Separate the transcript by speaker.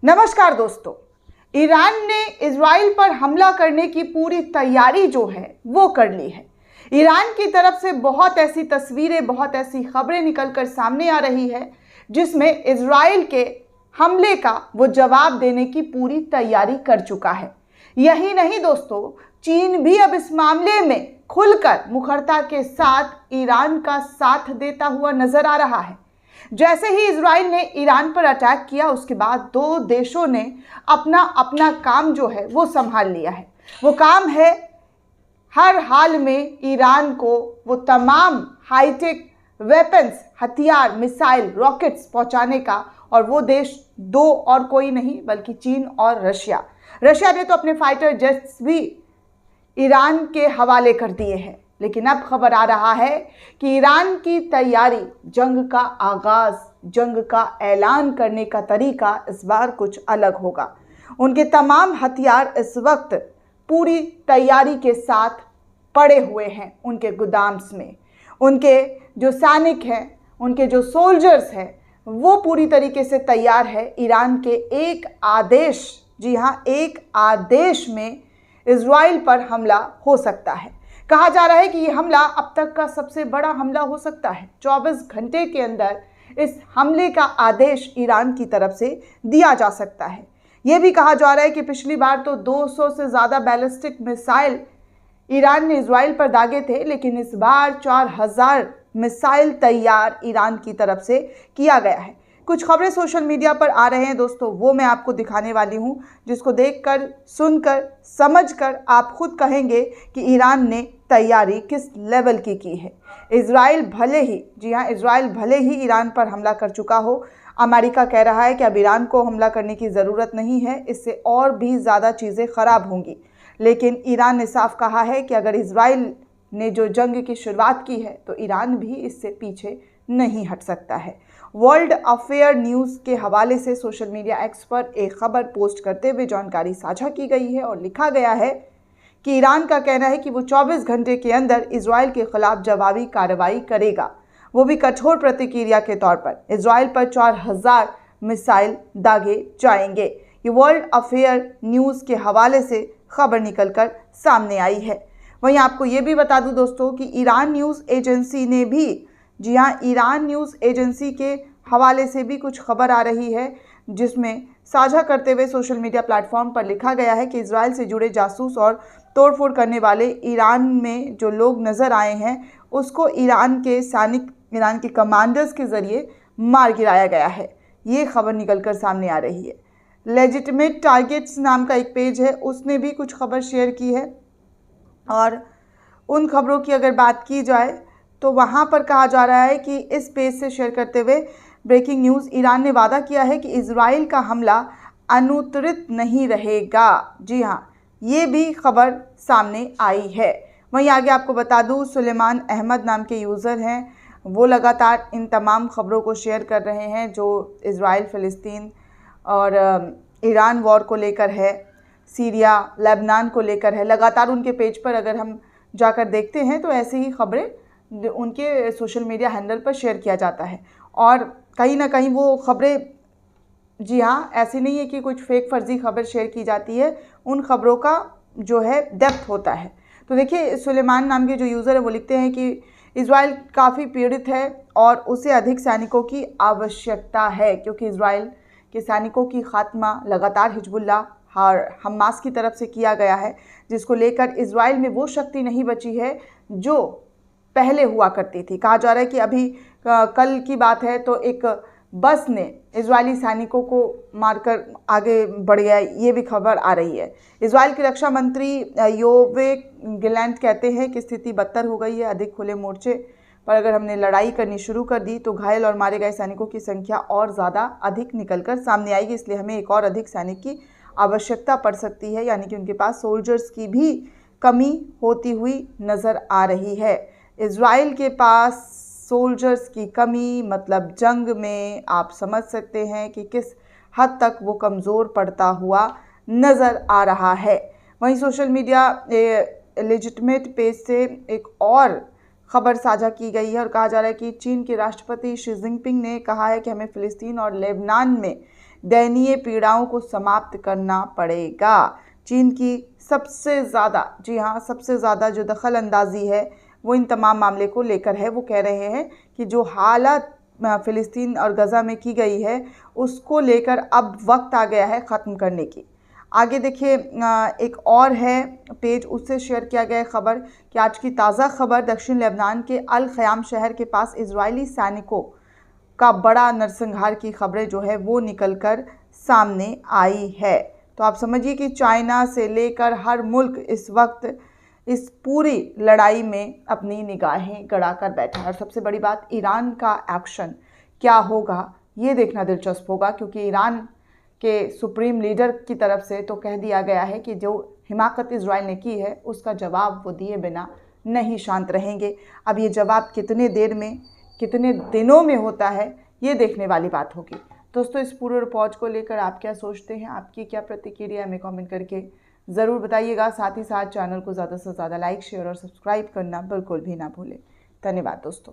Speaker 1: नमस्कार दोस्तों। ईरान ने इजराइल पर हमला करने की पूरी तैयारी जो है वो कर ली है। ईरान की तरफ से बहुत ऐसी तस्वीरें, बहुत ऐसी खबरें निकलकर सामने आ रही है जिसमें इजराइल के हमले का वो जवाब देने की पूरी तैयारी कर चुका है। यही नहीं दोस्तों, चीन भी अब इस मामले में खुलकर मुखरता के साथ ईरान का साथ देता हुआ नजर आ रहा है। जैसे ही इजराइल ने ईरान पर अटैक किया उसके बाद दो देशों ने अपना अपना काम जो है वो संभाल लिया है। वो काम है हर हाल में ईरान को वो तमाम हाईटेक वेपन्स, हथियार, मिसाइल, रॉकेट्स पहुंचाने का। और वो देश दो और कोई नहीं बल्कि चीन और रशिया। रशिया ने तो अपने फाइटर जेट्स भी ईरान के हवाले कर दिए हैं। लेकिन अब खबर आ रहा है कि ईरान की तैयारी, जंग का आगाज, जंग का ऐलान करने का तरीका इस बार कुछ अलग होगा। उनके तमाम हथियार इस वक्त पूरी तैयारी के साथ पड़े हुए हैं उनके गोदाम्स में। उनके जो सैनिक हैं, उनके जो सोल्जर्स हैं, वो पूरी तरीके से तैयार है। ईरान के एक आदेश, जी हाँ, एक आदेश में इजराइल पर हमला हो सकता है। कहा जा रहा है कि यह हमला अब तक का सबसे बड़ा हमला हो सकता है। 24 घंटे के अंदर इस हमले का आदेश ईरान की तरफ से दिया जा सकता है। यह भी कहा जा रहा है कि पिछली बार तो 200 से ज़्यादा बैलिस्टिक मिसाइल ईरान ने इजराइल पर दागे थे, लेकिन इस बार 4000 मिसाइल तैयार ईरान की तरफ से किया गया है। कुछ खबरें सोशल मीडिया पर आ रहे हैं दोस्तों, वो मैं आपको दिखाने वाली हूं, जिसको देखकर, सुनकर, समझकर आप खुद कहेंगे कि ईरान ने तैयारी किस लेवल की है। इजराइल भले ही, जी हाँ, इजराइल भले ही ईरान पर हमला कर चुका हो, अमेरिका कह रहा है कि अब ईरान को हमला करने की ज़रूरत नहीं है, इससे और भी ज़्यादा चीज़ें ख़राब होंगी। लेकिन ईरान ने साफ कहा है कि अगर इजराइल ने जो जंग की शुरुआत की है तो ईरान भी इससे पीछे नहीं हट सकता है। वर्ल्ड अफेयर न्यूज़ के हवाले से सोशल मीडिया एक्स पर एक खबर पोस्ट करते हुए जानकारी साझा की गई है और लिखा गया है कि ईरान का कहना है कि वो 24 घंटे के अंदर इजराइल के खिलाफ जवाबी कार्रवाई करेगा, वो भी कठोर प्रतिक्रिया के तौर पर। इजराइल पर 4000 मिसाइल दागे जाएंगे। ये वर्ल्ड अफेयर न्यूज़ के हवाले से खबर निकलकर सामने आई है। वहीं आपको ये भी बता दूं दोस्तों कि ईरान न्यूज़ एजेंसी ने भी, जी हाँ, ईरान न्यूज़ एजेंसी के हवाले से भी कुछ खबर आ रही है, जिसमें साझा करते हुए सोशल मीडिया प्लेटफॉर्म पर लिखा गया है कि इजराइल से जुड़े जासूस और तोड़फोड़ करने वाले ईरान में जो लोग नज़र आए हैं उसको ईरान के सैनिक, ईरान के कमांडर्स के ज़रिए मार गिराया गया है। ये खबर निकलकर सामने आ रही है। लेजिटिमेट टारगेट्स नाम का एक पेज है, उसने भी कुछ खबर शेयर की है। और उन खबरों की अगर बात की जाए तो वहाँ पर कहा जा रहा है कि इस पेज से शेयर करते हुए ब्रेकिंग न्यूज़, ईरान ने वादा किया है कि इजराइल का हमला अनुत्तरित नहीं रहेगा। जी हाँ, ये भी खबर सामने आई है। वहीं आगे आपको बता दूँ, सुलेमान अहमद नाम के यूज़र हैं, वो लगातार इन तमाम खबरों को शेयर कर रहे हैं जो इजराइल, फ़िलिस्तीन और ईरान वॉर को लेकर है, सीरिया, लेबनान को लेकर है। लगातार उनके पेज पर अगर हम जाकर देखते हैं तो ऐसे ही खबरें उनके सोशल मीडिया हैंडल पर शेयर किया जाता है। और कहीं ना कहीं वो खबरें, जी हाँ, ऐसी नहीं है कि कुछ फेक फर्जी खबर शेयर की जाती है, उन खबरों का जो है डेप्थ होता है। तो देखिए, सुलेमान नाम के जो यूज़र है वो लिखते हैं कि इजराइल काफ़ी पीड़ित है और उसे अधिक सैनिकों की आवश्यकता है, क्योंकि इजराइल के सैनिकों की खात्मा लगातार हिजबुल्लाह और हमास की तरफ से किया गया है, जिसको लेकर इजराइल में वो शक्ति नहीं बची है जो पहले हुआ करती थी। कहा जा रहा है कि अभी कल की बात है तो एक बस ने इजरायली सैनिकों को मारकर आगे बढ़ गया, ये भी खबर आ रही है। इजराइल के रक्षा मंत्री योव गैलेंट कहते हैं कि स्थिति बदतर हो गई है। अधिक खुले मोर्चे पर अगर हमने लड़ाई करनी शुरू कर दी तो घायल और मारे गए सैनिकों की संख्या और ज़्यादा अधिक निकलकर सामने आएगी, इसलिए हमें एक और अधिक सैनिक की आवश्यकता पड़ सकती है। यानी कि उनके पास सोल्जर्स की भी कमी होती हुई नज़र आ रही है। इजराइल के पास सोल्जर्स की कमी मतलब जंग में आप समझ सकते हैं कि किस हद तक वो कमज़ोर पड़ता हुआ नज़र आ रहा है। वहीं सोशल मीडिया लेजिटिमेट पेज से एक और खबर साझा की गई है और कहा जा रहा है कि चीन के राष्ट्रपति शी जिनपिंग ने कहा है कि हमें फ़िलिस्तीन और लेबनान में दयनीय पीड़ाओं को समाप्त करना पड़ेगा। चीन की सबसे ज़्यादा, जी हाँ, सबसे ज़्यादा जो दखल अंदाजी है वो इन तमाम मामले को लेकर है। वो कह रहे हैं कि जो हालत फ़िलिस्तीन और गज़ा में की गई है उसको लेकर अब वक्त आ गया है ख़त्म करने की। आगे देखिए, एक और है पेज, उससे शेयर किया गया है खबर कि आज की ताज़ा खबर, दक्षिण लेबनान के अल ख़याम शहर के पास इजरायली सैनिकों का बड़ा नरसंहार की खबरें जो है वो निकलकर सामने आई है। तो आप समझिए कि चाइना से लेकर हर मुल्क इस वक्त इस पूरी लड़ाई में अपनी निगाहें गड़ाकर बैठा है। और सबसे बड़ी बात, ईरान का एक्शन क्या होगा ये देखना दिलचस्प होगा, क्योंकि ईरान के सुप्रीम लीडर की तरफ से तो कह दिया गया है कि जो हिमाकत इजराइल ने की है उसका जवाब वो दिए बिना नहीं शांत रहेंगे। अब ये जवाब कितने देर में, कितने दिनों में होता है, ये देखने वाली बात होगी। दोस्तों, इस पूरे रिपोर्ट को लेकर आप क्या सोचते हैं, आपकी क्या प्रतिक्रिया, हमें कमेंट करके ज़रूर बताइएगा। साथ ही साथ चैनल को ज़्यादा से ज़्यादा लाइक, शेयर और सब्सक्राइब करना बिल्कुल भी ना भूलें। धन्यवाद दोस्तों।